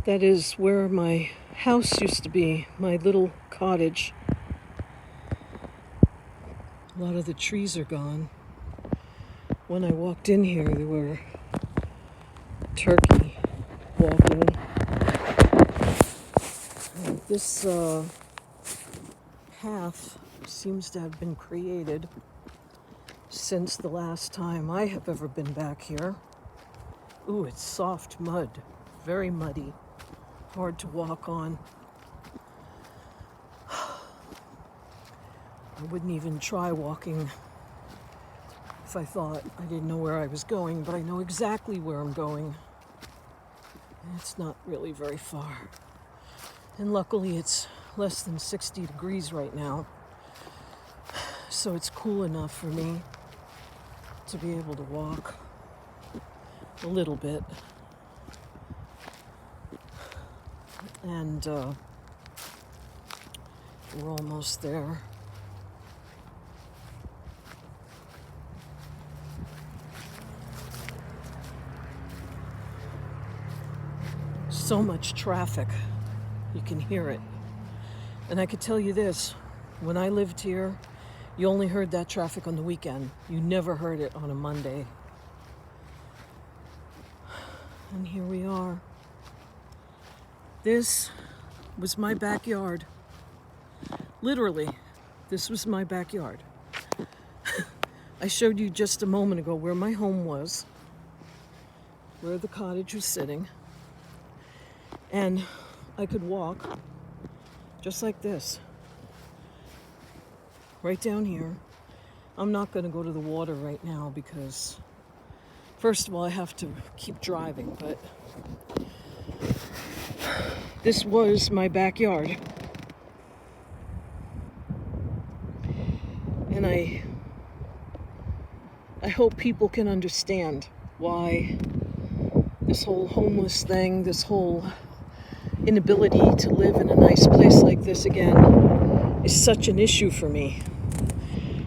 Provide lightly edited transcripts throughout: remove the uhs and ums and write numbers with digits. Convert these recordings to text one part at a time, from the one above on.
That is where my house used to be, my little cottage. A lot of the trees are gone. When I walked in here, there were turkey walking. And this path seems to have been created since the last time I have ever been back here. Ooh, it's soft mud, very muddy, hard to walk on. I wouldn't even try walking if I thought I didn't know where I was going, but I know exactly where I'm going. And it's not really very far. And luckily it's less than 60 degrees right now, so it's cool enough for me to be able to walk a little bit. And we're almost there. So much traffic, you can hear it. And I could tell you this, when I lived here, you only heard that traffic on the weekend. You never heard it on a Monday. And here we are. This was my backyard. Literally, this was my backyard. I showed you just a moment ago where my home was, where the cottage was sitting. And I could walk just like this, right down here. I'm not going to go to the water right now because, first of all, I have to keep driving, but this was my backyard. And I hope people can understand why this whole homeless thing, this whole inability to live in a nice place like this again is such an issue for me.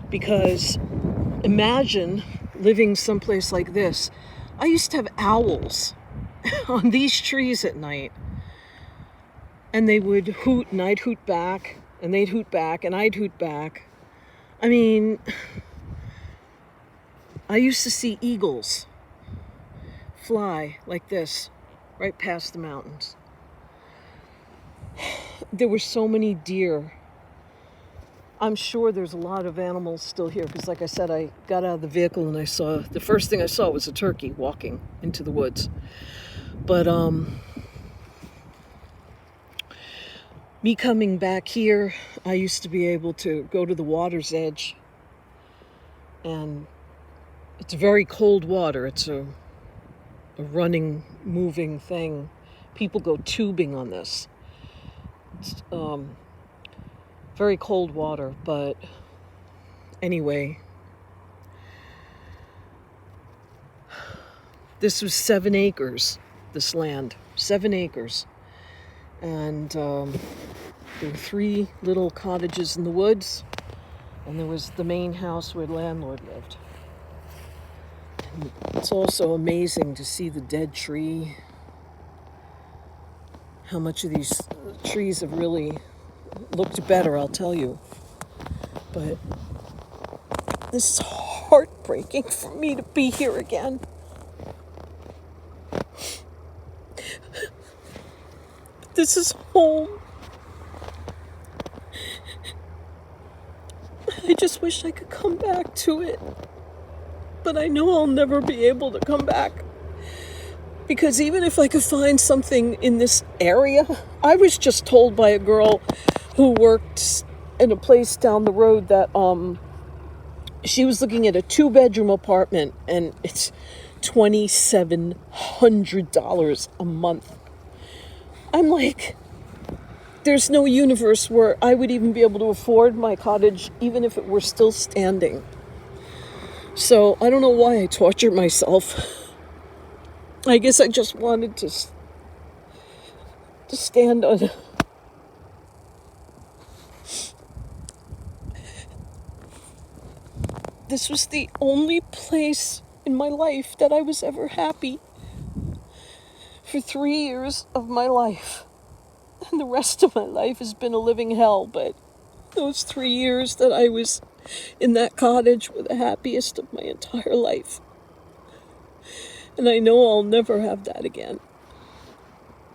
Because imagine living someplace like this. I used to have owls on these trees at night, and they would hoot and I'd hoot back, and they'd hoot back and I'd hoot back. I mean, I used to see eagles fly like this right past the mountains. There were so many deer. I'm sure there's a lot of animals still here because, like I said, I got out of the vehicle and the first thing I saw was a turkey walking into the woods. But me coming back here, I used to be able to go to the water's edge, and it's very cold water. It's a running, moving thing. People go tubing on this. It's very cold water, but anyway, this was 7 acres, this land, 7 acres. And there were 3 little cottages in the woods, and there was the main house where the landlord lived. And it's also amazing to see the dead tree, how much of these trees have really looked better, I'll tell you. But this is heartbreaking for me to be here again. This is home. I just wish I could come back to it. But I know I'll never be able to come back. Because even if I could find something in this area, I was just told by a girl who worked in a place down the road that she was looking at a 2-bedroom apartment, and it's $2,700 a month. I'm like, there's no universe where I would even be able to afford my cottage, even if it were still standing. So I don't know why I tortured myself. I guess I just wanted to stand on. This was the only place in my life that I was ever happy. for 3 years of my life. And the rest of my life has been a living hell, but those 3 years that I was in that cottage were the happiest of my entire life. And I know I'll never have that again.